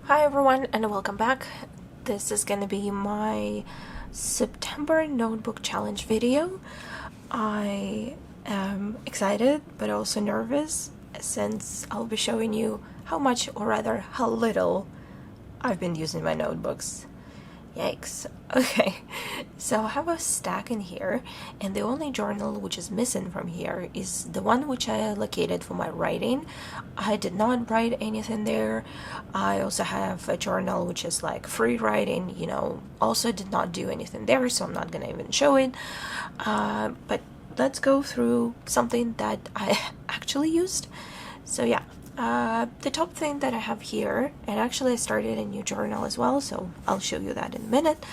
Hi everyone and welcome back. This is going to be my September notebook challenge video. I am excited but also nervous since I'll be showing you how much, or rather how little, I've been using my notebooks. Yikes. Okay, so I have a stack in here, and the only journal which is missing from here is the one which I allocated for my writing. I did not write anything there. I also have a journal which is like free writing, also did not do anything there, so I'm not gonna even show it. But let's go through something that I actually used. So yeah. The top thing that I have here, and actually I started a new journal as well, so I'll show you that in a minute,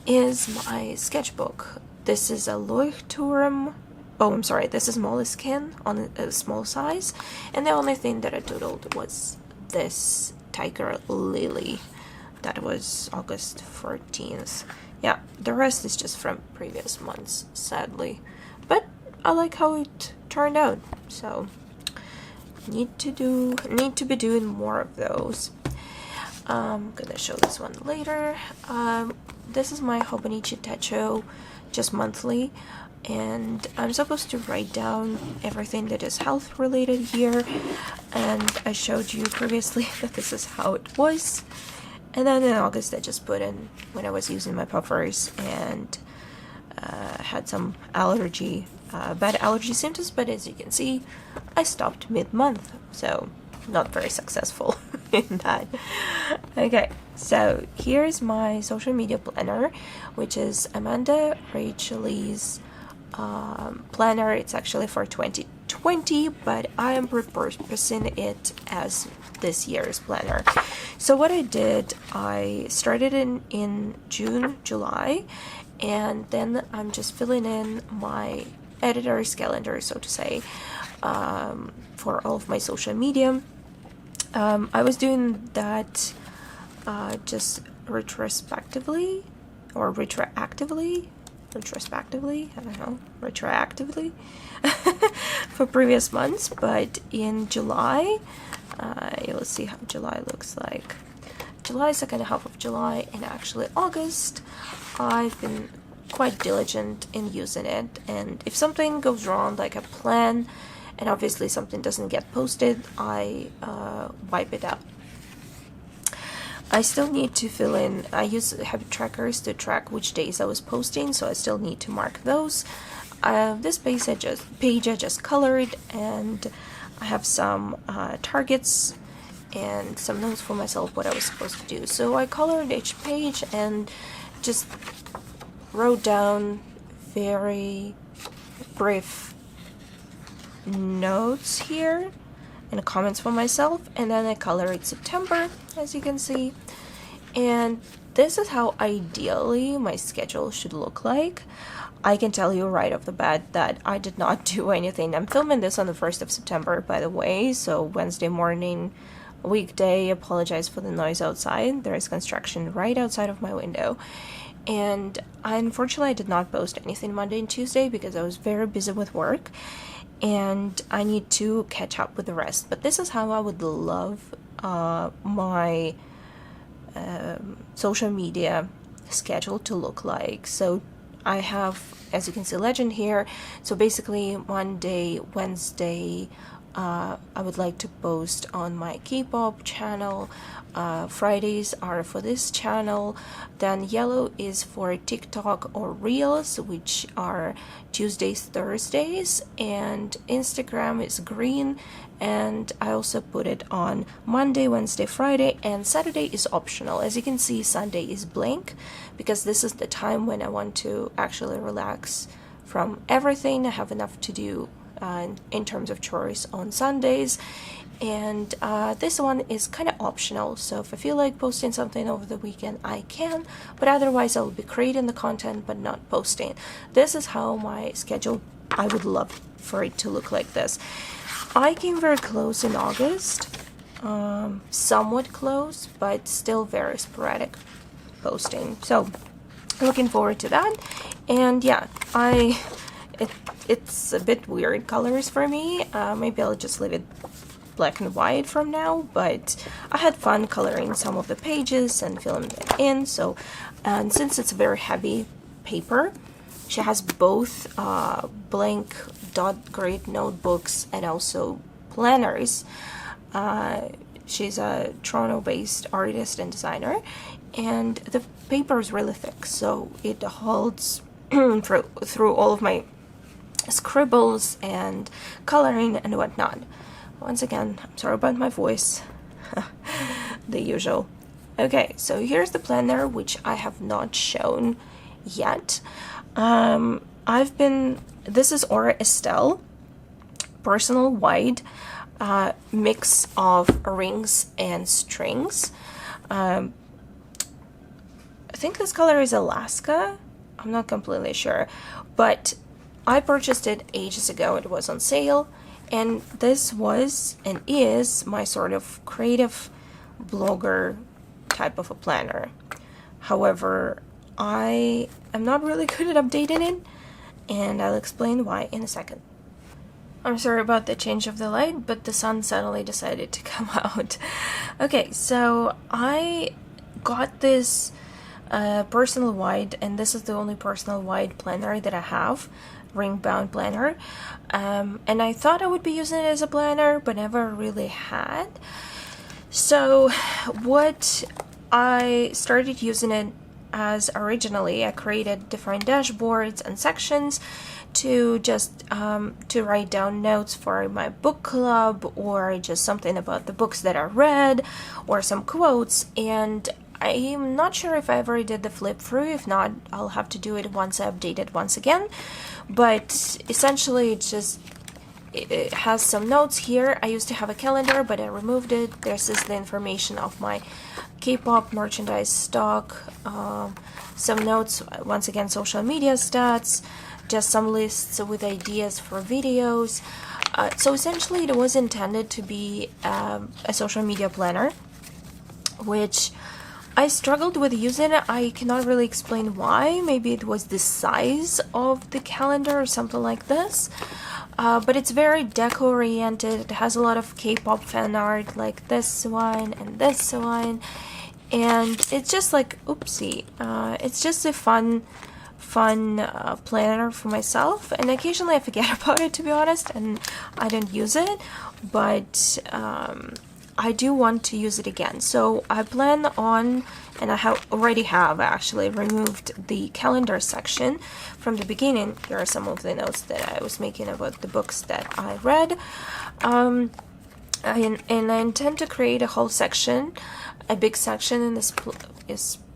is my sketchbook. This is a Leuchtturm. Oh, I'm sorry, this is Moleskine on a small size, and the only thing that I doodled was this Tiger Lily. That was August 14th. Yeah, the rest is just from previous months, sadly. But I like how it turned out, so need to be doing more of those. I'm gonna show this one later. This is my Hobonichi Techo, just monthly, and I'm supposed to write down everything that is health related here, and I showed you previously that this is how it was. And then in August I just put in when I was using my puffers and had some bad allergy symptoms, but as you can see, I stopped mid-month, so not very successful in that. Okay, so here's my social media planner, which is Amanda Rachel's planner. It's actually for 2020, but I am repurposing it as this year's planner. So what I did, I started in June, July, and then I'm just filling in my editor's calendar, so to say, for all of my social media. I was doing that just retrospectively, or retroactively, I don't know, retroactively for previous months, but in July, you'll see how July looks like. July, second half of July, and actually August, I've been quite diligent in using it, and if something goes wrong, like a plan, and obviously something doesn't get posted, I wipe it out. I still need to fill in, I use habit trackers to track which days I was posting, so I still need to mark those. This page I just colored, and I have some targets and some notes for myself what I was supposed to do. So I colored each page and just wrote down very brief notes here and comments for myself, and then I colored September, as you can see. And this is how ideally my schedule should look like. I can tell you right off the bat that I did not do anything. I'm filming this on the 1st of September, by the way, so Wednesday morning, weekday. Apologize for the noise outside. There is construction right outside of my window. And unfortunately I did not post anything Monday and Tuesday because I was very busy with work, and I need to catch up with the rest. But this is how I would love my social media schedule to look like. So I have, as you can see, legend here. So basically Monday, Wednesday, I would like to post on my K-pop channel. Fridays are for this channel. Then yellow is for TikTok or Reels, which are Tuesdays, Thursdays, and Instagram is green. And I also put it on Monday, Wednesday, Friday, and Saturday is optional. As you can see, Sunday is blank because this is the time when I want to actually relax from everything. I have enough to do in terms of chores on Sundays, and this one is kind of optional, so if I feel like posting something over the weekend I can, but otherwise I'll be creating the content but not posting. This is how my schedule, I would love for it to look like this. I came very close in August, somewhat close, but still very sporadic posting, so looking forward to that. And yeah, it's a bit weird colors for me. Maybe I'll just leave it black and white from now, but I had fun coloring some of the pages and filling them in. So, and since it's a very heavy paper, she has both blank dot grid notebooks and also planners. She's a Toronto-based artist and designer, and the paper is really thick, so it holds through all of my scribbles and coloring and whatnot. Once again, I'm sorry about my voice. The usual. Okay, so here's the planner, which I have not shown yet. This is Aura Estelle personal wide mix of rings and strings. I think this color is Alaska. I'm not completely sure, but I purchased it ages ago. It was on sale, and this was and is my sort of creative blogger type of a planner. However, I am not really good at updating it, and I'll explain why in a second. I'm sorry about the change of the light, but the sun suddenly decided to come out. Okay, so I got this personal wide, and this is the only personal wide planner that I have, ring bound planner, and I thought I would be using it as a planner, but never really had. So what I started using it as originally, I created different dashboards and sections to just to write down notes for my book club, or just something about the books that I read, or some quotes. And I'm not sure if I ever did the flip through. If not, I'll have to do it once I update it once again. But essentially, it has some notes here. I used to have a calendar, but I removed it. This is the information of my K-pop merchandise stock, some notes, once again, social media stats, just some lists with ideas for videos. So essentially it was intended to be a social media planner, which I struggled with using it. I cannot really explain why. Maybe it was the size of the calendar or something like this. But it's very deco oriented. It has a lot of K-pop fan art like this one and this one. And it's just like, oopsie. It's just a fun planner for myself, and occasionally I forget about it, to be honest, and I don't use it, but I do want to use it again. So I plan on, and I already have actually removed the calendar section from the beginning. Here are some of the notes that I was making about the books that I read, and I intend to create a whole section, a big section in this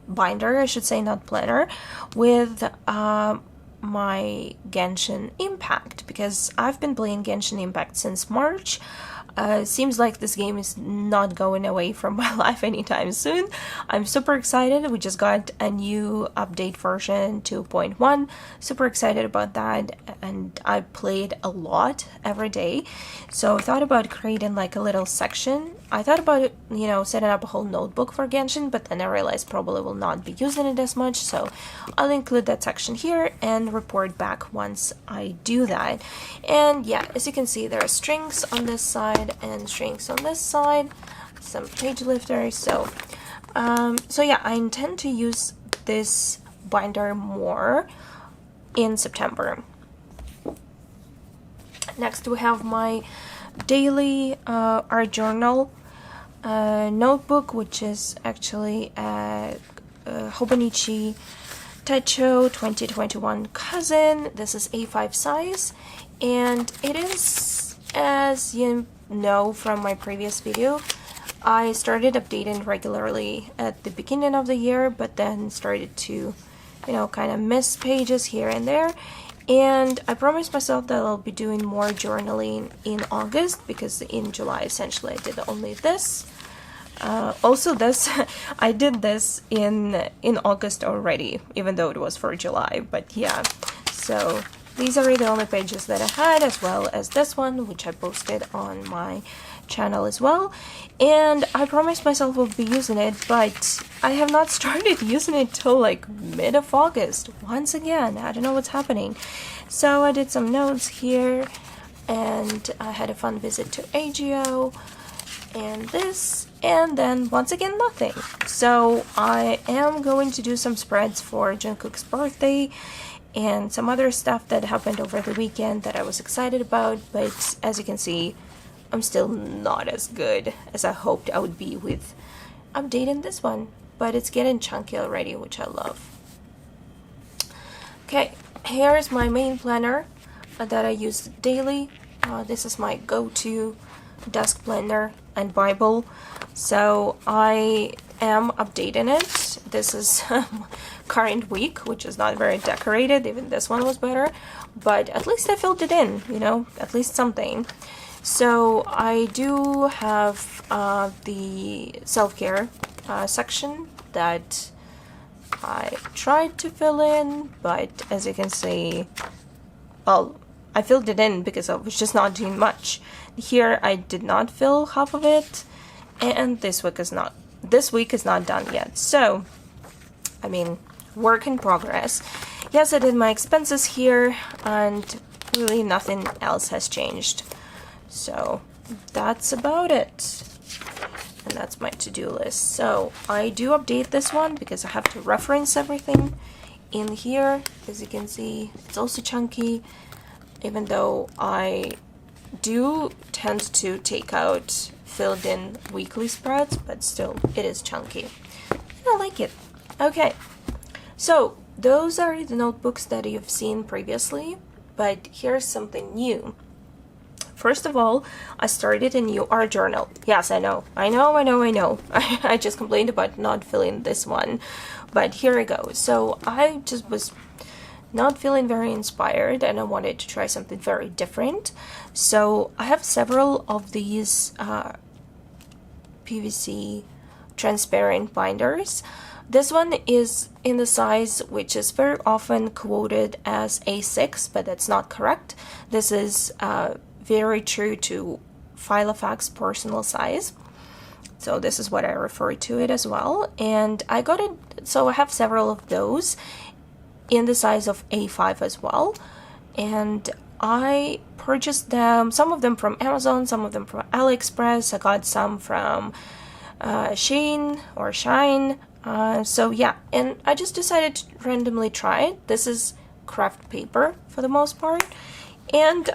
binder, I should say, not planner, with my Genshin Impact, because I've been playing Genshin Impact since March. Seems like this game is not going away from my life anytime soon. I'm super excited. We just got a new update version 2.1. Super excited about that, and I played a lot every day. So I thought about creating like a little section. I thought about, setting up a whole notebook for Genshin, but then I realized probably will not be using it as much, so I'll include that section here and report back once I do that. And yeah, as you can see, there are strings on this side and strings on this side, some page lifters. So yeah, I intend to use this binder more in September. Next we have my daily art journal notebook, which is actually a Hobonichi Techo 2021 Cousin. This is A5 size, and it is, as you know from my previous video, I started updating regularly at the beginning of the year, but then started to, kind of miss pages here and there. And I promised myself that I'll be doing more journaling in August, because in July essentially I did only this. Also this, I did this in August already, even though it was for July, but yeah. So these are the only pages that I had, as well as this one, which I posted on my channel as well. And I promised myself I'll be using it, but I have not started using it till like mid of August. Once again, I don't know what's happening. So I did some notes here, and I had a fun visit to AGO, and this, and then once again nothing. So I am going to do some spreads for Jungkook's birthday and some other stuff that happened over the weekend that I was excited about, but as you can see, I'm still not as good as I hoped I would be with updating this one, but it's getting chunky already, which I love. Okay, here's my main planner that I use daily. This is my go-to desk planner and Bible, so I am updating it. This is current week, which is not very decorated. Even this one was better, but at least I filled it in, you know, at least something. So I do have the self-care section that I tried to fill in, but as you can see, well, I filled it in because I was just not doing much. Here I did not fill half of it, and this week is not done yet. So, I mean, work in progress. Yes, I did my expenses here, and really nothing else has changed. So that's about it. And that's my to-do list. So I do update this one because I have to reference everything in here. As you can see, it's also chunky, even though I do tend to take out filled in weekly spreads, but still it is chunky. I like it. Okay, so those are the notebooks that you've seen previously, but here's something new. First of all, I started a new art journal. Yes, I know. I just complained about not filling this one, but here I go. So I just was not feeling very inspired, and I wanted to try something very different. So I have several of these PVC transparent binders. This one is in the size which is very often quoted as A6, but that's not correct. This is very true to Filofax personal size. So this is what I refer to it as well. And I got it, so I have several of those in the size of A5 as well. And I purchased them, some of them from Amazon, some of them from AliExpress. I got some from Shine. So yeah, and I just decided to randomly try it. This is craft paper for the most part. And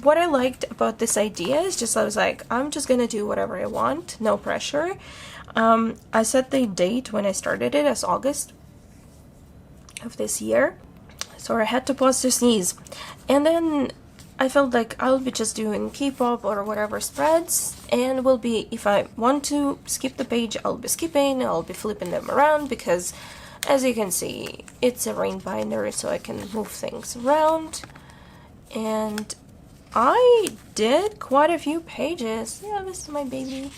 what I liked about this idea is just I was like, I'm just gonna do whatever I want, no pressure. I set the date when I started it as August of this year, so I had to pause to sneeze. And then I felt like I'll be just doing K-pop or whatever spreads, and will be, if I want to skip the page, I'll be skipping, I'll be flipping them around, because as you can see, it's a rain binder, so I can move things around. And I did quite a few pages. Yeah, this is my baby.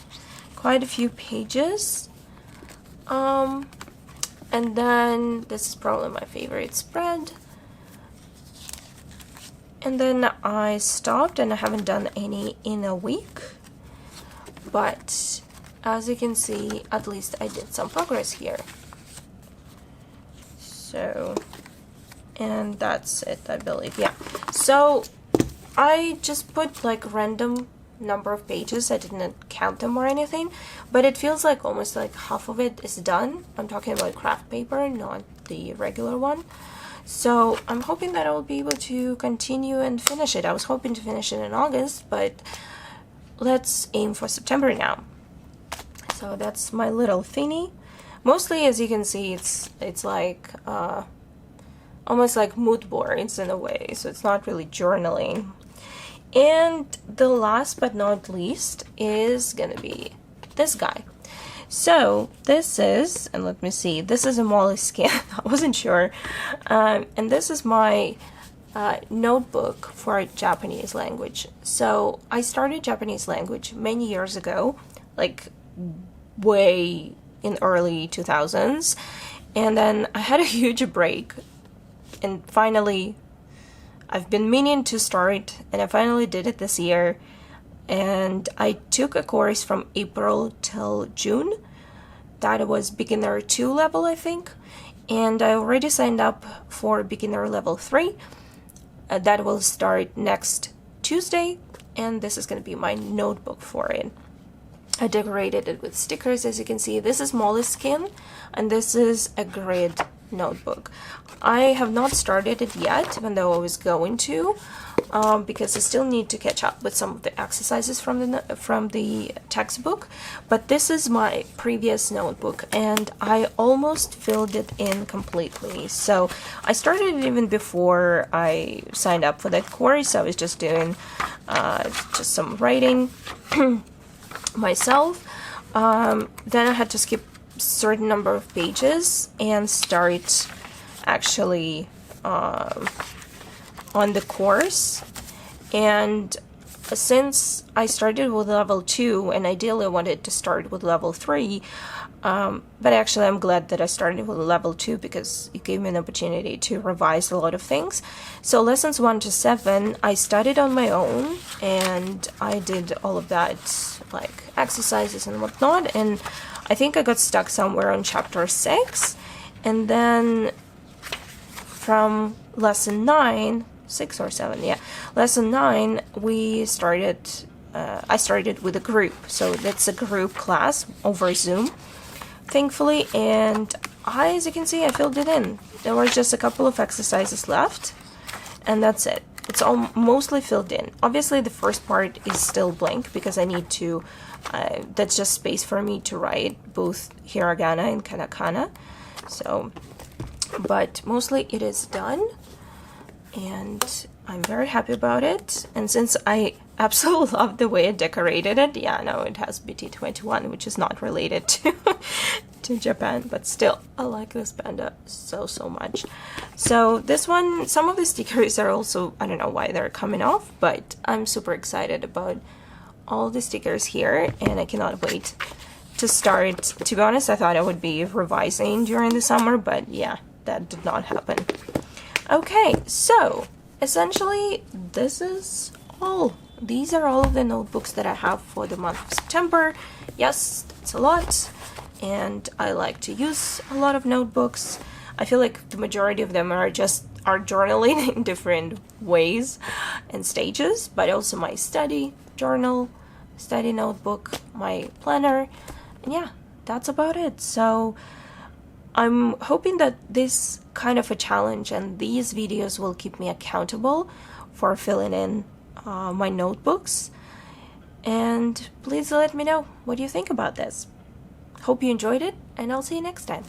Quite a few pages. And then this is probably my favorite spread. And then I stopped, and I haven't done any in a week. But as you can see, at least I did some progress here. So, and that's it, I believe. Yeah. So I just put like random number of pages. I didn't count them or anything, but it feels like almost like half of it is done. I'm talking about craft paper, not the regular one. So I'm hoping that I will be able to continue and finish it. I was hoping to finish it in August, but let's aim for September now. So that's my little thingy. Mostly, as you can see, it's like almost like mood boards in a way, so it's not really journaling. And the last but not least is gonna be this guy. So this is, and let me see, this is a Moleskine. I wasn't sure. And this is my notebook for Japanese language. So I started Japanese language many years ago, like way in early 2000s. And then I had a huge break, and finally I've been meaning to start, and I finally did it this year. And I took a course from April till June. That was beginner 2 level, I think. And I already signed up for beginner level 3. That will start next Tuesday, and this is going to be my notebook for it. I decorated it with stickers, as you can see. This is Moleskine, and this is a grid notebook. I have not started it yet, even though I was going to, because I still need to catch up with some of the exercises from the textbook. But this is my previous notebook, and I almost filled it in completely. So I started it even before I signed up for that course. I was just doing just some writing myself. Then I had to skip certain number of pages and start actually on the course. And since I started with level 2 and ideally I wanted to start with level 3, but actually I'm glad that I started with level 2 because it gave me an opportunity to revise a lot of things. So lessons 1 to 7 I studied on my own, and I did all of that, like exercises and whatnot, and I think I got stuck somewhere on chapter 6, and then from lesson 9, 6 or 7, yeah, lesson 9, we started, I started with a group, so that's a group class over Zoom, thankfully, and as you can see, I filled it in. There were just a couple of exercises left, and that's it. It's all mostly filled in. Obviously, the first part is still blank because I need to, that's just space for me to write both hiragana and katakana. So, but mostly it is done, and I'm very happy about it. And since I absolutely love the way I decorated it, yeah, no, it has BT21, which is not related to to Japan, but still, I like this panda so much. So this one, some of the stickers are also, I don't know why they're coming off, but I'm super excited about all the stickers here, and I cannot wait to start. To be honest, I thought I would be revising during the summer, but yeah, that did not happen. Okay, so essentially this is all. These are all of the notebooks that I have for the month of September. Yes, it's a lot, and I like to use a lot of notebooks. I feel like the majority of them are journaling in different ways and stages, but also my study journal, study notebook, my planner, and yeah, that's about it. So I'm hoping that this kind of a challenge and these videos will keep me accountable for filling in my notebooks, and please let me know what you think about this. Hope you enjoyed it, and I'll see you next time.